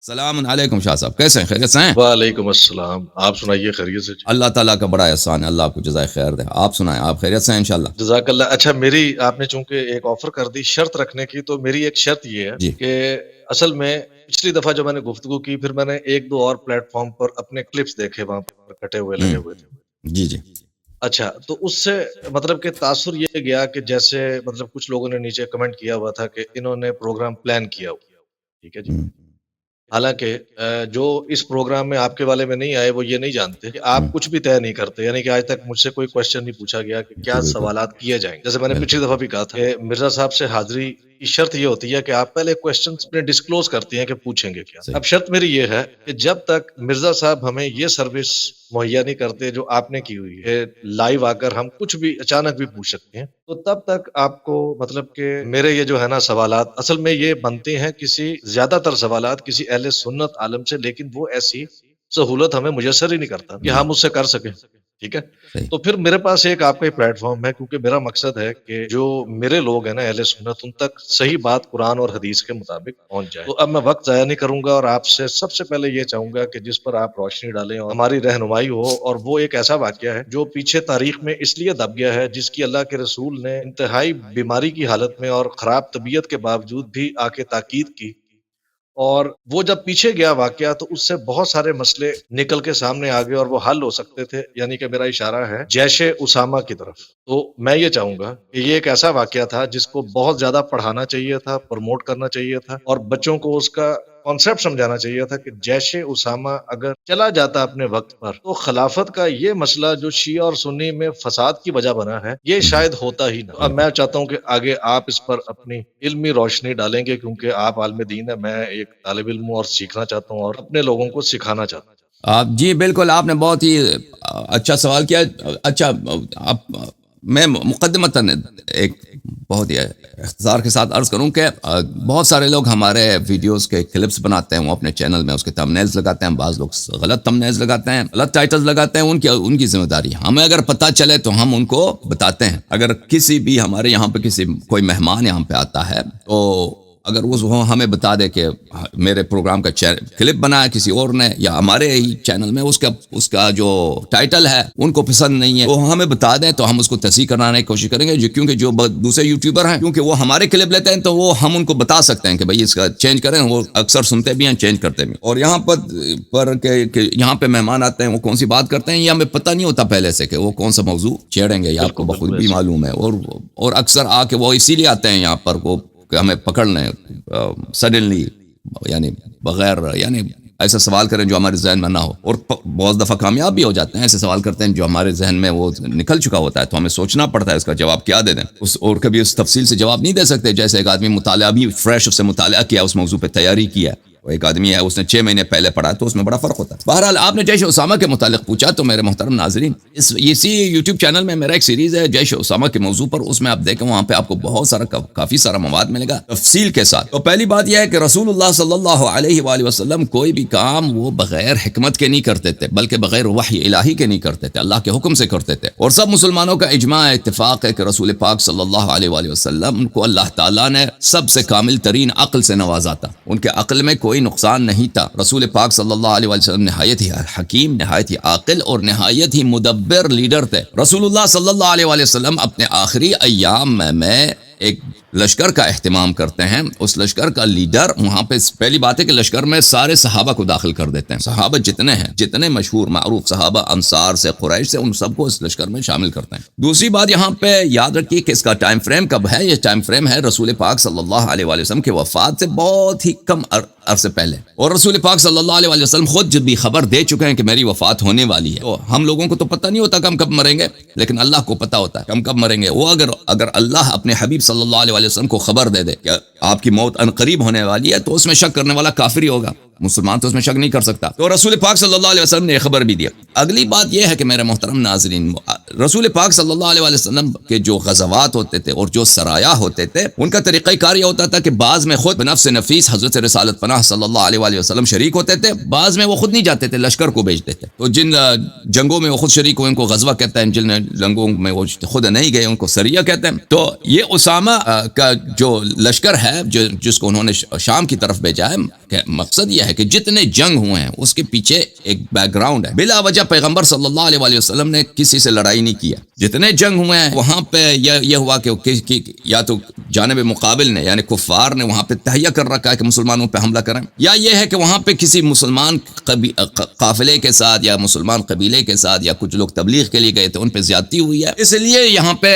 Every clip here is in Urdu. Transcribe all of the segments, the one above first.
السلام علیکم شاہ صاحب، کیسے ہیں؟ خیریت سے ہیں؟ وعلیکم السلام، آپ سنائیے خیریت سے؟ اللہ تعالیٰ کا بڑا احسان ہے، اللہ آپ کو جزائے خیر دے۔ آپ سنائیں، آپ خیریت سے ہیں انشاءاللہ؟ جزاک اللہ۔ اچھا، میری آپ نے چونکہ ایک آفر کر دی شرط رکھنے کی، تو میری ایک شرط یہ ہے جی کہ اصل میں پچھلی دفعہ جو میں نے گفتگو کی، پھر میں نے ایک دو اور پلیٹ فارم پر اپنے کلپس دیکھے، وہاں پر کٹے ہوئے ہوں لگے ہوئے تھے۔ جی جی اچھا، تو اس سے مطلب کہ تاثر یہ گیا کہ جیسے مطلب کچھ لوگوں نے نیچے کمنٹ کیا ہوا تھا کہ انہوں نے پروگرام پلان کیا ہوا، ٹھیک ہے جی۔ ہوں حالانکہ جو اس پروگرام میں آپ کے والے میں نہیں آئے، وہ یہ نہیں جانتے کہ ہوں آپ کچھ بھی طے نہیں کرتے، یعنی کہ آج تک مجھ سے کوئی کوشچن نہیں پوچھا گیا کہ جی کیا بالکل سوالات کیے جائیں گے۔ جیسے میں نے پچھلی بالکل دفعہ بھی کہا تھا کہ مرزا صاحب سے حاضری کی شرط یہ ہوتی ہے کہ آپ پہلے کوشچنس اپنے ڈسکلوز کرتی ہیں کہ پوچھیں گے کیا۔ صحیح اب شرط میری یہ ہے کہ جب تک مرزا صاحب ہمیں یہ سروس مہیا نہیں کرتے جو آپ نے کی ہوئی ہے کہ لائیو آ کر ہم کچھ بھی اچانک بھی پوچھ سکتے ہیں، تو تب تک آپ کو مطلب کہ میرے یہ جو ہے نا سوالات اصل میں یہ بنتے ہیں کسی زیادہ تر سوالات کسی اہل سنت عالم سے، لیکن وہ ایسی سہولت ہمیں میسر ہی نہیں کرتا کہ جی ہم اس سے کر سکیں، ٹھیک ہے۔ صحیح تو پھر میرے پاس ایک آپ کا ہی پلیٹ فارم ہے، کیونکہ میرا مقصد ہے کہ جو میرے لوگ ہیں نا اہل سنت، ان تک صحیح بات قرآن اور حدیث کے مطابق پہنچ جائے۔ تو اب میں وقت ضائع نہیں کروں گا، اور آپ سے سب سے پہلے یہ چاہوں گا کہ جس پر آپ روشنی ڈالیں اور ہماری رہنمائی ہو، اور وہ ایک ایسا واقعہ ہے جو پیچھے تاریخ میں اس لیے دب گیا ہے، جس کی اللہ کے رسول نے انتہائی بیماری کی حالت میں اور خراب طبیعت کے باوجود بھی آ کے تاکید کی، اور وہ جب پیچھے گیا واقعہ تو اس سے بہت سارے مسئلے نکل کے سامنے آ گئے اور وہ حل ہو سکتے تھے، یعنی کہ میرا اشارہ ہے جیش اسامہ کی طرف۔ تو میں یہ چاہوں گا کہ یہ ایک ایسا واقعہ تھا جس کو بہت زیادہ پڑھانا چاہیے تھا، پروموٹ کرنا چاہیے تھا، اور بچوں کو اس کا کانسیپٹ سمجھانا چاہیے تھا کہ جیش اسامہ اگر چلا جاتا اپنے وقت پر، تو خلافت کا یہ مسئلہ جو شیعہ اور سنی میں فساد کی وجہ بنا ہے، یہ ہوں، شاید ہوتا ہی نہ۔ اب بالکل میں چاہتا ہوں کہ آگے آپ اس پر اپنی علمی روشنی ڈالیں گے، کیونکہ آپ عالم دین ہے، میں ایک طالب علم ہوں اور سیکھنا چاہتا ہوں اور اپنے لوگوں کو سکھانا چاہتا ہوں۔ آپ جی بالکل آپ نے بہت ہی اچھا سوال کیا۔ اچھا آپ میں مقدمتاً ایک بہت ہی اختصار کے ساتھ عرض کروں کہ بہت سارے لوگ ہمارے ویڈیوز کے کلپس بناتے ہیں، وہ اپنے چینل میں اس کے تمبنیلز لگاتے ہیں، بعض لوگ غلط تمبنیلز لگاتے ہیں، غلط ٹائٹلز لگاتے ہیں، ان کی ذمہ داری ہمیں اگر پتہ چلے تو ہم ان کو بتاتے ہیں۔ اگر کسی بھی ہمارے یہاں پہ کوئی مہمان یہاں پہ آتا ہے تو اگر وہ ہمیں بتا دے کہ میرے پروگرام کا کلپ بنایا کسی اور نے یا ہمارے ہی چینل میں اس کا جو ٹائٹل ہے ان کو پسند نہیں ہے، وہ ہمیں بتا دیں تو ہم اس کو تصحیح کرانے کی کوشش کریں گے، کیونکہ جو دوسرے یوٹیوبر ہیں کیونکہ وہ ہمارے کلپ لیتے ہیں تو وہ ہم ان کو بتا سکتے ہیں کہ بھائی اس کا چینج کریں، وہ اکثر سنتے بھی ہیں، چینج کرتے بھی ہیں۔ اور یہاں پر کہ یہاں پہ مہمان آتے ہیں وہ کون سی بات کرتے ہیں یہ ہمیں پتہ نہیں ہوتا پہلے سے کہ وہ کون سا موضوع چھیڑیں گے، یہ آپ کو بالکل بخود بالکل بھی ایسے ہی۔ معلوم ہے۔ اور اکثر آ کے وہ اسی لیے آتے ہیں یہاں پر کہ ہمیں پکڑ لیں سڈنلی، یعنی بغیر یعنی ایسا سوال کریں جو ہمارے ذہن میں نہ ہو، اور بہت دفعہ کامیاب بھی ہو جاتے ہیں۔ ایسے سوال کرتے ہیں جو ہمارے ذہن میں وہ نکل چکا ہوتا ہے تو ہمیں سوچنا پڑتا ہے اس کا جواب کیا دے دیں، اور کبھی اس تفصیل سے جواب نہیں دے سکتے۔ جیسے ایک آدمی مطالعہ بھی فریش سے مطالعہ کیا، اس موضوع پہ تیاری کیا، ایک آدمی ہے اس نے 6 مہینے پہلے پڑھا، تو اس میں بڑا فرق ہوتا ہے۔ بہرحال آپ نے جیش اسامہ کے متعلق پوچھا تو میرے محترم ناظرین، اسی یوٹیوب چینل میں میرا ایک سیریز ہے جیش اسامہ کے موضوع پر، اس میں آپ دیکھیں وہاں پہ آپ کو بہت سارا کافی سارا مواد ملے گا تفصیل کے ساتھ۔ تو پہلی بات یہ ہے کہ رسول اللہ صلی اللہ علیہ وآلہ وسلم کوئی بھی کام وہ بغیر حکمت کے نہیں کرتے تھے، بلکہ بغیر وحی الہی کے نہیں کرتے تھے، اللہ کے حکم سے کرتے تھے۔ اور سب مسلمانوں کا اجماع اتفاق ہے کہ رسول پاک صلی اللہ علیہ وآلہ وسلم کو اللہ تعالیٰ نے سب سے کامل ترین عقل سے نوازا تھا، ان کے عقل میں کوئی نقصان نہیں تھا۔ رسول پاک صلی اللہ علیہ وسلم نہایت ہی حکیم، نہایت ہی عاقل اور نہایت ہی مدبر لیڈر تھے۔ رسول اللہ صلی اللہ علیہ وسلم اپنے آخری ایام میں ایک لشکر کا اہتمام کرتے ہیں، اس لشکر کا لیڈر وہاں پہ پہلی بات ہے کہ لشکر میں سارے صحابہ کو داخل کر دیتے ہیں، صحابہ جتنے ہیں، جتنے مشہور معروف صحابہ انصار سے قریش سے، ان سب کو اس لشکر میں شامل کرتے ہیں۔ دوسری بات یہاں پہ یاد رکھیے کہ اس کا ٹائم فریم کب ہے، یہ ٹائم فریم ہے رسول پاک صلی اللہ علیہ وسلم کے وفات سے بہت ہی کم عرصے پہلے، اور رسول پاک صلی اللہ علیہ وسلم خود جب بھی خبر دے چکے ہیں کہ میری وفات ہونے والی ہے۔ تو ہم لوگوں کو تو پتہ نہیں ہوتا کہ ہم کب مریں گے، لیکن اللہ کو پتہ ہوتا ہے کہ ہم کب مریں گے۔ وہ اگر اللہ اپنے حبیب صلی اللہ علیہ وسلم کو خبر دے دے کہ آپ کی موت عنقریب ہونے والی ہے، تو اس میں شک کرنے والا کافر ہی ہوگا، مسلمان تو اس میں شک نہیں کر سکتا۔ تو رسول پاک صلی اللہ علیہ وسلم نے یہ خبر بھی دیا۔ اگلی بات یہ ہے کہ میرے محترم ناظرین، رسول پاک صلی اللہ علیہ وسلم کے جو غزوات ہوتے تھے اور جو سرایا ہوتے تھے، ان کا طریقہ کار یہ ہوتا تھا کہ بعض میں خود بنفس نفیس حضرت رسالت پناہ صلی اللہ علیہ وسلم شریک ہوتے تھے، بعض میں وہ خود نہیں جاتے تھے، لشکر کو بھیجتے تھے۔ تو جن جنگوں میں وہ خود شریک ہوئے ان کو غزوہ کہتے ہیں، جن جنگوں میں وہ خود نہیں گئے ان کو سریہ کہتے ہیں۔ تو یہ اسامہ کا جو لشکر ہے جس کو انہوں نے شام کی طرف بھیجا ہے، کہ مقصد یہ ہے کہ جتنے جنگ ہوئے ہیں اس کے پیچھے ایک بیک گراؤنڈ ہے. بلا وجہ پیغمبر صلی اللہ علیہ وسلم نے کسی سے لڑائی نہیں کیا. جتنے جنگ ہوئے ہیں وہاں پہ یہ ہوا کہ یا تو جانب مقابل نے یعنی کفار نے وہاں پہ تہیہ کر رکھا ہے کہ مسلمانوں پہ حملہ کریں، یا یہ ہے کہ وہاں پہ کسی مسلمان قافلے کے ساتھ یا مسلمان قبیلے کے ساتھ یا کچھ لوگ تبلیغ کے لیے گئے تھے، ان پہ زیادتی ہوئی ہے اس لیے یہاں پہ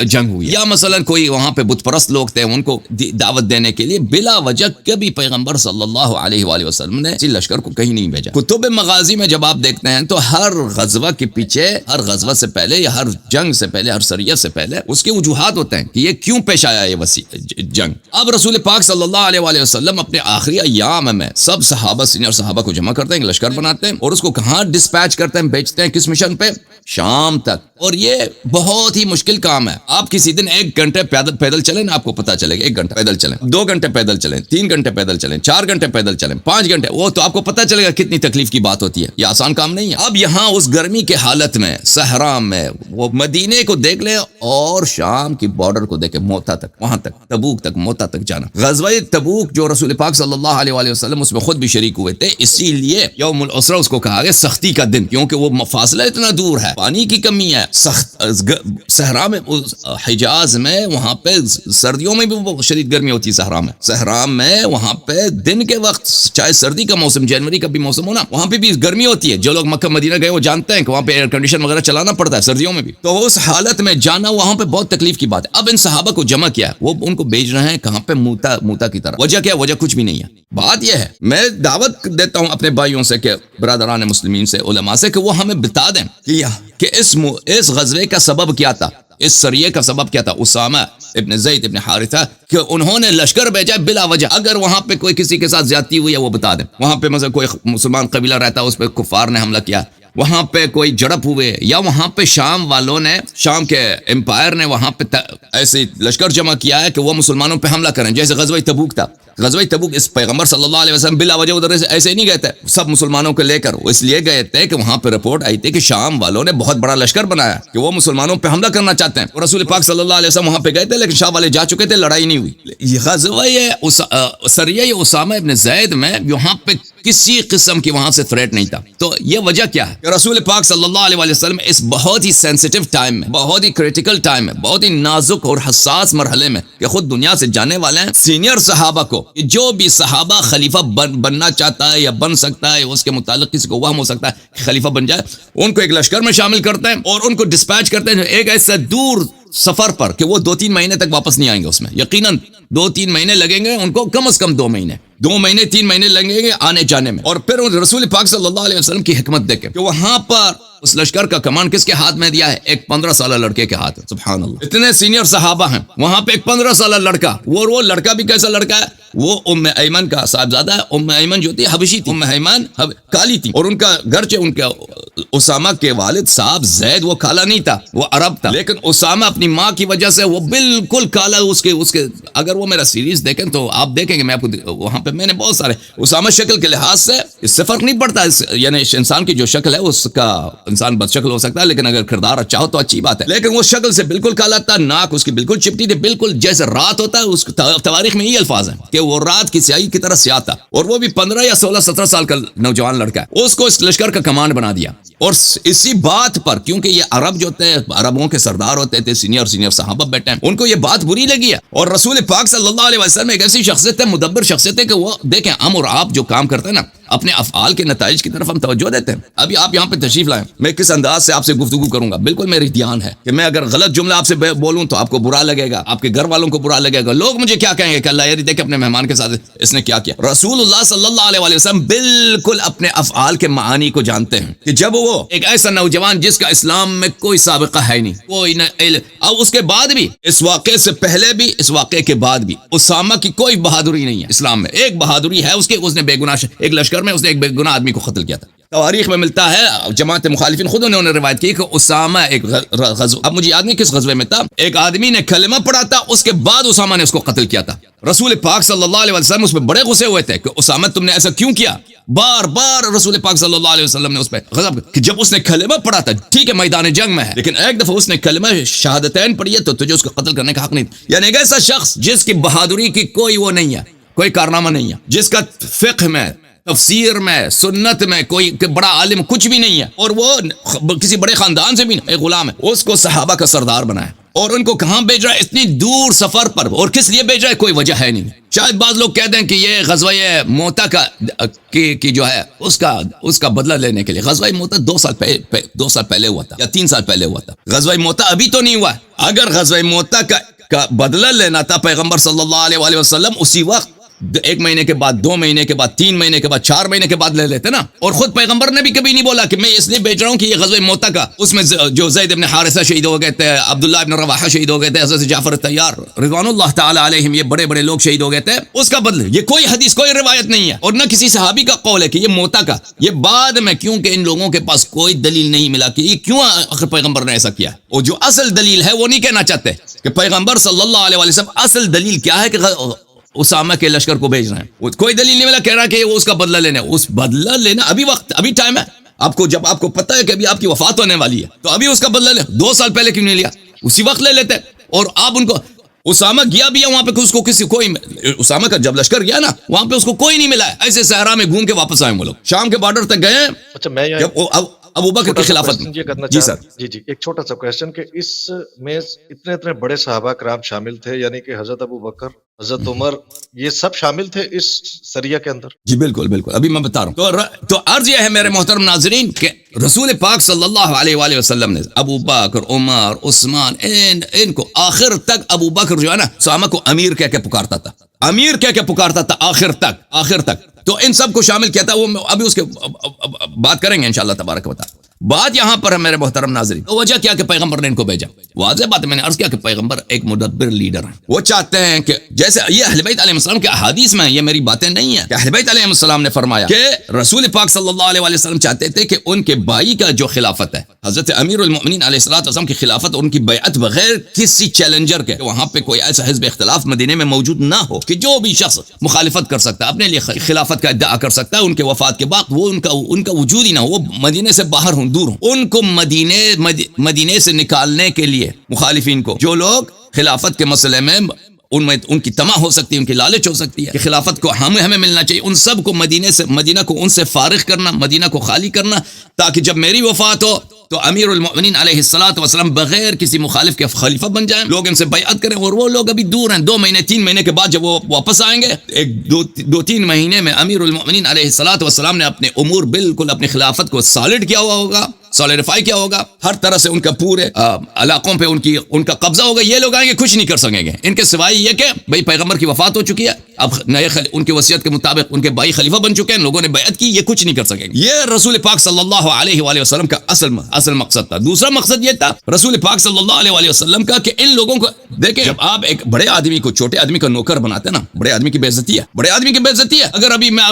جنگ ہوئی ہے. یا مثلا کوئی وہاں پہ بت پرست لوگ تھے، ان کو دعوت دینے کے لیے بلا وجہ کبھی پیغمبر صلی اللہ علیہ وآلہ وسلم نے اسی لشکر کو کہیں نہیں بھیجا. کتب مغازی میں جب آپ دیکھتے ہیں تو ہر غزوہ کے پیچھے، ہر غزوہ سے پہلے یا ہر جنگ سے پہلے، ہر سریہ سے پہلے اس کے وجوہات ہوتے ہیں کہ یہ کیوں پیش آیا یہ جنگ. اب رسول پاک صلی اللہ علیہ وآلہ وسلم اپنے آخری ایام میں سب صحابہ، سینئر صحابہ کو جمع کرتے ہیں، لشکر بناتے ہیں اور اس کو کہاں ڈسپیچ کرتے ہیں، بھیجتے ہیں کس مشن پہ؟ شام تک. اور یہ بہت ہی مشکل کام ہے. آپ کسی دن 1 گھنٹے پیدل چلیں نا، آپ کو پتا چلے گا. 1 گھنٹہ پیدل چلیں، 2 گھنٹے پیدل چلیں، 3 گھنٹے پیدل چلیں، 4 گھنٹے پیدل چلیں، 5 گھنٹے، وہ تو آپ کو پتا چلے گا کتنی تکلیف کی بات ہوتی ہے. یہ آسان کام نہیں ہے. اب یہاں اس گرمی کے حالت میں صحرا میں وہ مدینے کو دیکھ لیں اور شام کی بارڈر کو دیکھیں، موتا تک، وہاں تک، تبوک تک، موتا تک جانا. غزوہ تبوک جو رسول پاک صلی اللہ علیہ وآلہ وسلم اس میں خود بھی شریک ہوئے تھے، اسی لیے یوم العسرہ اس کو کہا گیا سختی کا دن، کیونکہ وہ فاصلہ اتنا دور ہے، پانی کی کمی ہے. سخت صحرا میں، حجاز میں، وہاں پہ سردیوں میں بھی شدید گرمی ہوتی ہے. صحرا میں وہاں پہ دن کے وقت چاہے سردی کا موسم، جنوری کا بھی موسم ہونا، وہاں پہ بھی گرمی ہوتی ہے. جو لوگ مکہ مدینہ گئے وہ جانتے ہیں کہ وہاں پہ ایئر کنڈیشن وغیرہ چلانا پڑتا ہے سردیوں میں بھی. تو اس حالت میں جانا وہاں پہ بہت تکلیف کی بات ہے. اب ان صحابہ کو جمع کیا، وہ ان کو بھیج رہے ہیں کہاں پہ؟ موتا کی طرف. وجہ کیا؟ وجہ کچھ بھی نہیں ہے. بات یہ ہے، میں دعوت دیتا ہوں اپنے بھائیوں سے، کہ برادران مسلمین سے، علماء سے، کہ وہ ہمیں بتا دیں کہ اس غزوے کا سبب کیا تھا، اس سریے کا سبب کیا تھا. اسامہ ابن زید ابن حارثہ کہ انہوں نے لشکر بھیجا بلا وجہ. اگر وہاں پہ کوئی کسی کے ساتھ زیادتی ہوئی ہے وہ بتا دیں. وہاں پہ مثلا کوئی مسلمان قبیلہ رہتا ہے، اس پہ کفار نے حملہ کیا، وہاں پہ کوئی جڑپ ہوئے، یا وہاں پہ شام والوں نے، شام کے امپائر نے وہاں پہ ایسے لشکر جمع کیا ہے کہ وہ مسلمانوں پہ حملہ کریں، جیسے غزوہ تبوک تھا. غزوہ تبوک اس پیغمبر صلی اللہ علیہ وسلم بلا وجہ ادھر ایسے نہیں گئے تھے سب مسلمانوں کو لے کر. وہ اس لیے گئے تھے کہ وہاں پہ رپورٹ آئی تھی کہ شام والوں نے بہت بڑا لشکر بنایا کہ وہ مسلمانوں پہ حملہ کرنا چاہتے ہیں. اور رسول پاک صلی اللہ علیہ وسلم وہاں پہ گئے تھے، لیکن شام والے جا چکے تھے، لڑائی نہیں ہوئی. یہ غزوہ سریہ اسامہ ابن زید میں یہاں پہ کسی قسم کی وہاں سے تھریٹ نہیں تھا. تو یہ وجہ کیا ہے کہ رسول پاک صلی اللہ علیہ وسلم اس بہت ہی سینسیٹیو ٹائم میں، بہت ہی کریٹیکل ٹائم میں، بہت ہی نازک اور حساس مرحلے میں، کہ خود دنیا سے جانے والے ہیں، سینئر صحابہ کو، جو بھی صحابہ خلیفہ بننا چاہتا ہے یا بن سکتا ہے، اس کے متعلق کسی کو وہم ہو سکتا ہے کہ خلیفہ بن جائے، ان کو ایک لشکر میں شامل کرتے ہیں اور ان کو ڈسپیچ کرتے ہیں ایک ایسے دور سفر پر کہ وہ 2-3 مہینے تک واپس نہیں آئیں گے. اس میں یقیناً 2-3 مہینے لگیں گے ان کو، کم از کم 2 مہینے، 3 مہینے لگیں گے آنے جانے میں. اور پھر رسول پاک صلی اللہ علیہ وسلم کی حکمت دیکھیں کہ وہاں پر اس لشکر کا کمان کس کے ہاتھ میں دیا ہے؟ ایک 15 سالہ لڑکے کے ہاتھ. سبحان اللہ، اتنے سینئر صحابہ ہیں وہاں پہ، ایک 15 سالہ لڑکا. وہ لڑکا بھی کیسا لڑکا ہے؟ وہ ام ایمن کا صاحبزادہ ہے. ام ایمن جو تھی حبشی تھی، ام ایمن کالی تھی، اور ان کا گرچہ ان کا اسامہ کے والد صاحب زید وہ کالا نہیں تھا، وہ عرب تھا، لیکن اسامہ اپنی ماں کی وجہ سے وہ بالکل کالا. اس کے اگر وہ میرا سیریز دیکھیں تو آپ دیکھیں گے، میں آپ کو وہاں پہ میں نے بہت سارے اسامہ شکل کے لحاظ سے اس سے فرق نہیں پڑتا، یعنی انسان کی جو شکل ہے اس کا انسان بد شکل ہو سکتا ہے، لیکن اگر کردار اچھا ہو تو اچھی بات ہے. لیکن وہ شکل سے بالکل کالا تھا، ناک اس کی بالکل چپٹی تھی، بالکل جیسے رات ہوتا ہے. اس تواریخ میں یہ الفاظ ہیں کہ وہ رات کی سیاہی کی طرح سیاہ تھا، اور وہ بھی 15 یا 16-17 سال کا نوجوان لڑکا ہے. اس کو اس لشکر کا کمانڈ بنا دیا. اور اسی بات پر، کیونکہ یہ عرب جو تھے، عربوں کے سردار ہوتے تھے، سینئر صحابہ بیٹھے ہیں، ان کو یہ بات بری لگی ہے. اور رسول پاک صلی اللہ علیہ وسلم ایک ایسی شخصیت ہے، مدبر شخصیت ہے، کہ وہ دیکھیں ہم اور آپ جو کام کرتے ہیں نا، اپنے افعال کے نتائج کی طرف ہم توجہ دیتے ہیں. ابھی آپ یہاں پہ تشریف لائیں، میں کس انداز سے آپ سے گفتگو کروں گا، بالکل میری دھیان ہے کہ میں اگر غلط جملہ آپ سے بولوں تو آپ کو برا لگے گا، آپ کے گھر والوں کو برا لگے گا، لوگ مجھے کیا کہیں گے کہ اللہ یاری دیکھ اپنے مہمان کے ساتھ اس نے کیا کیا. رسول اللہ صلی اللہ علیہ وسلم بالکل اپنے افعال کے معانی کو جانتے ہیں کہ جب وہ ایک ایسا نوجوان جس کا اسلام میں کوئی سابقہ ہے نہیں، کوئی اور اس کے بعد بھی، اس واقعے سے پہلے بھی، اس واقعے کے بعد بھی، اسامہ کی کوئی بہادری نہیں ہے اسلام میں. ایک بہادری ہے اس نے بے گناہ، ایک لشکر میں اس نے ایک بے گناہ آدمی کو قتل کیا تھا. تواریخ میں ملتا ہے، جماعت مخالفین خود انہوں نے روایت کی کہ اسامہ ایک غزوہ، اب مجھے یاد نہیں کس غزوے میں تھا، ایک آدمی نے کلمہ پڑھا تھا، اس کے بعد اسامہ نے اس کو قتل کیا تھا. رسول پاک صلی اللہ علیہ وسلم اس پہ بڑے غصے ہوئے تھے کہ اسامہ تم نے ایسا کیوں کیا. بار بار رسول پاک صلی اللہ علیہ وسلم نے اس پہ غضب کہ جب اس نے کلمہ پڑھا تھا، ٹھیک ہے میدان جنگ میں ہے، لیکن ایک دفعہ اس نے کلمہ شہادتین پڑھی ہے تو تجھے اس کو قتل کرنے کا حق نہیں. یعنی ایک ایسا شخص جس کی بہادری کی کوئی وہ نہیں ہے، کوئی کارنامہ نہیں ہے، جس کا فقہ میں، تفسیر میں سنت میں کوئی بڑا عالم کچھ بھی نہیں ہے، اور وہ کسی بڑے خاندان سے بھی نہیں، ایک غلام ہے، اس کو صحابہ کا سردار بنایا، اور ان کو کہاں بھیج رہا ہے؟ اتنی دور سفر پر، اور کس لیے بھیج رہا ہے؟ کوئی وجہ ہے نہیں۔ شاید بعض لوگ کہتے ہیں کہ یہ غزوہ موتا کی جو ہے اس کا بدلہ لینے کے لیے۔ غزوہ موتا 2 سال پہلے ہوا تھا یا 3 سال پہلے ہوا تھا، غزوہ موتا ابھی تو نہیں ہوا ہے۔ اگر غزوہ موتا کا بدلہ لینا تھا پیغمبر صلی اللہ علیہ وآلہ وسلم اسی وقت 1 مہینے کے بعد، 2 مہینے کے بعد، 3 مہینے کے بعد، 4 مہینے کے بعد لے لیتے نا۔ اور خود پیغمبر نے بھی کبھی نہیں بولا کہ میں اس لیے بیچ رہا ہوں کہ یہ غزوہ موتا کا، اس میں جو زید ابن حارثہ شہید ہو گئے تھے، عبداللہ ابن رواحہ شہید ہو گئے تھے، حضرت جعفر طیار رضوان اللہ تعالی علیہم، یہ بڑے بڑے لوگ شہید ہو گئے تھے، اس کا بدل یہ کوئی حدیث کوئی روایت نہیں ہے، اور نہ کسی صحابی کا قول ہے کہ یہ موتا کا، یہ بعد میں، کیونکہ ان لوگوں کے پاس کوئی دلیل نہیں ملا کہ یہ کیوں آخر پیغمبر نے ایسا کیا، اور جو اصل دلیل ہے وہ نہیں کہنا چاہتے کہ پیغمبر صلی اللہ علیہ وسلم اصل دلیل کیا ہے کہ اسامہ کے لشکر کو بھیج رہے ہیں، کوئی دلیل نہیں ملا، کہہ رہا کہ وہ اس کا بدلہ لینا ہے۔ اس بدلہ لینا ابھی وقت، ابھی ٹائم ہے آپ کو، جب آپ کو پتہ ہے کہ ابھی آپ کی وفات ہونے والی ہے تو ابھی اس کا بدلہ لے۔ 2 سال پہلے کیوں نہیں لیا؟ اسی وقت لے لیتے۔ اور آپ ان کو، اسامہ گیا بھی ہے وہاں پہ، اس کو کوئی اسامہ کا جب لشکر گیا نا وہاں پہ اس کو کوئی نہیں ملا ہے، ایسے صحرا میں گھوم کے واپس آئے وہ لوگ، شام کے بارڈر تک گئے۔ اچھا، میں جب ابو بکر کی خلافت میں، جی سر، جی ایک چھوٹا سا کویسچن کہ اس میں اتنے بڑے صحابہ کرام شامل تھے، یعنی کہ حضرت ابو بکر، حضرت عمر، یہ سب شامل تھے اس سریہ کے اندر؟ جی بالکل بالکل، ابھی میں بتا رہا ہوں۔ تو عرض یہ ہے میرے محترم ناظرین کہ رسول پاک صلی اللہ علیہ وآلہ وسلم نے ابو بکر، عمر، عثمان، ان کو آخر تک، ابو بکر جو ہے نا اسامہ کو امیر کہہ کے پکارتا تھا، امیر کہہ کے پکارتا تھا آخر تک، تو ان سب کو شامل کیا تھا، وہ ابھی اس کے بات کریں گے انشاءاللہ تبارک و تعالی۔ بات یہاں پر ہے میرے محترم ناظرین، وجہ کیا کہ پیغمبر نے ان کو بھیجا، واضح بات ہے، میں نے عرض کیا کہ پیغمبر ایک مدبر لیڈر ہیں، وہ چاہتے ہیں کہ جیسے یہ اہل بیت علیہ السلام کے احادیث میں، یہ میری باتیں نہیں ہیں، کہ اہل بیت علیہ السلام نے فرمایا کہ رسول پاک صلی اللہ علیہ وسلم چاہتے تھے کہ ان کے بھائی کا جو خلافت ہے، حضرت امیر المؤمنین علیہ السلام کی خلافت، ان کی بیعت بغیر کسی چیلنجر کے، وہاں پہ کوئی ایسا حزب اختلاف مدینے میں موجود نہ ہو کہ جو بھی شخص مخالفت کر سکتا ہے، اپنے لیے خلافت کا ادعا کر سکتا ہے، ان کے وفات کے بعد وہ ان کا وجود ہی نہ ہو، وہ مدینے سے باہر ہوں، دور ہوں، ان کو مدینے سے نکالنے کے لیے مخالفین کو، جو لوگ خلافت کے مسئلے میں ان کی طمع ہو سکتی ہے، ان کی لالچ ہو سکتی ہے کہ خلافت کو ہمیں ملنا چاہیے، ان سب کو مدینہ کو ان سے فارغ کرنا، مدینہ کو خالی کرنا، تاکہ جب میری وفات ہو تو امیر المؤمنین علیہ السلام بغیر کسی مخالف کے خلیفہ بن جائیں، لوگ ان سے بیعت کریں، اور وہ لوگ ابھی دور ہیں، 2 مہینے 3 مہینے کے بعد جب وہ واپس آئیں گے، 2-3 مہینے میں امیر المؤمنین علیہ السلام نے اپنے امور بالکل اپنی خلافت کو سالڈ کیا ہوا ہوگا، سالیڈیفائی کیا ہوگا، ہر طرح سے ان کا پورے علاقوں پہ ان کا قبضہ ہوگا، یہ لوگ آئیں گے کچھ نہیں کر سکیں گے ان کے سوائے یہ کہ بھئی پیغمبر کی وفات ہو چکی ہے، اب نئے ان کی وصیت کے مطابق ان کے بھائی خلیفہ بن چکے ہیں، لوگوں نے بیعت کی، یہ کچھ نہیں کر سکیں گے۔ یہ رسول پاک صلی اللہ علیہ وآلہ وسلم کا اصل مقصد تھا۔ دوسرا مقصد یہ تھا رسول پاک صلی اللہ علیہ وآلہ وسلم کا کہ ان لوگوں کو دیکھیں، جب آپ ایک بڑے آدمی کو چھوٹے آدمی کا نوکر بناتے ہیں نا، بڑے آدمی کی بے عزتی ہے، بڑے آدمی کی بے عزتی ہے۔ اگر ابھی میں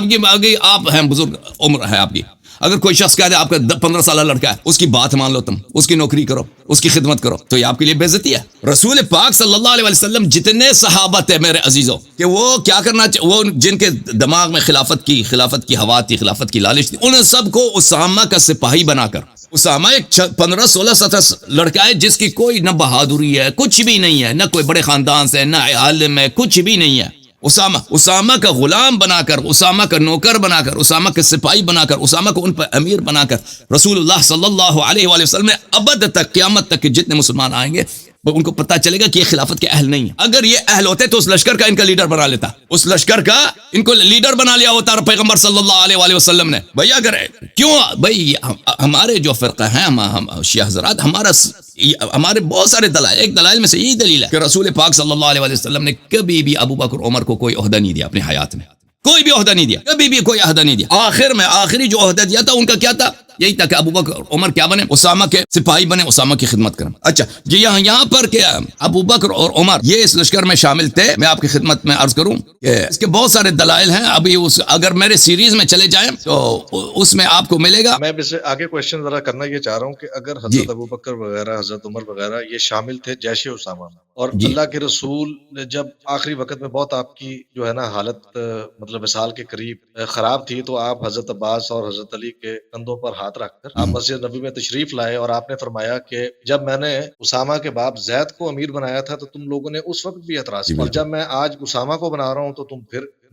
آپ ہیں، بزرگ عمر ہے آپ کی، اگر کوئی شخص کہہ دے آپ کا 15 سالہ لڑکا ہے، اس کی بات مان لو، تم اس کی نوکری کرو، اس کی خدمت کرو، تو یہ آپ کے لیے بے عزتی ہے۔ رسول پاک صلی اللہ علیہ وسلم جتنے صحابہ تھے میرے عزیزوں، کہ وہ کیا کرنا وہ جن کے دماغ میں خلافت کی ہوا تھی، خلافت کی لالچ تھی، ان سب کو اسامہ کا سپاہی بنا کر، اسامہ ایک 15 16 17 لڑکا ہے جس کی کوئی نہ بہادری ہے، کچھ بھی نہیں ہے، نہ کوئی بڑے خاندان سے، نہ عالم ہے، کچھ بھی نہیں ہے، اسامہ کا غلام بنا کر، اسامہ کا نوکر بنا کر، اسامہ کا سپاہی بنا کر، اسامہ کو ان پر امیر بنا کر، رسول اللہ صلی اللہ علیہ وآلہ وسلم نے ابد تک، قیامت تک کے جتنے مسلمان آئیں گے ان کو پتہ چلے گا کہ یہ خلافت کے اہل نہیں ہیں۔ اگر یہ اہل ہوتے تو اس لشکر کا ان کا لیڈر بنا لیتا، اس لشکر کا ان کو لیڈر بنا لیا ہوتا پیغمبر صلی اللہ علیہ وآلہ وسلم نے۔ بھئی اگر کیوں بھئی ہمارے جو فرقہ ہیں، ہم شیعہ حضرات، ہمارے بہت سارے دلائل، ایک دلائل میں سے یہی دلیل ہے کہ رسول پاک صلی اللہ علیہ وآلہ وسلم نے کبھی بھی ابو بکر عمر کو کوئی عہدہ نہیں دیا اپنی حیات میں، کوئی بھی عہدہ نہیں دیا، کبھی بھی کوئی عہدہ نہیں دیا۔ آخر میں آخری جو عہدہ دیا تھا ان کا کیا تھا؟ یہی تھا کہ ابو بکر عمر کیا بنے؟ اسامہ کے سپاہی بنے، اسامہ کی خدمت کریں۔ اچھا جی، یہاں پر کیا ابو بکر اور عمر یہ اس لشکر میں شامل تھے؟ میں آپ کی خدمت میں عرض کروں کہ اس کے بہت سارے دلائل ہیں، ابھی اگر میرے سیریز میں چلے جائیں تو اس میں آپ کو ملے گا۔ میں اس سے آگے کویشچن ذرا کرنا یہ چاہ رہا ہوں کہ اگر حضرت ابو بکر وغیرہ، حضرت عمر وغیرہ یہ شامل تھے جیش اسامہ میں، اور اللہ کے رسول نے جب آخری وقت میں بہت آپ کی جو ہے نا حالت مطلب وصال کے قریب خراب تھی، تو آپ حضرت عباس اور حضرت علی کے کندھوں پر ہاتھ رکھ کر آپ مسجد نبی میں تشریف لائے، اور آپ نے فرمایا کہ جب میں نے اسامہ کے باپ زید کو امیر بنایا تھا تو تم لوگوں نے اس وقت بھی اعتراض کیا، اور جب میں آج اسامہ کو بنا رہا ہوں تو تم پھر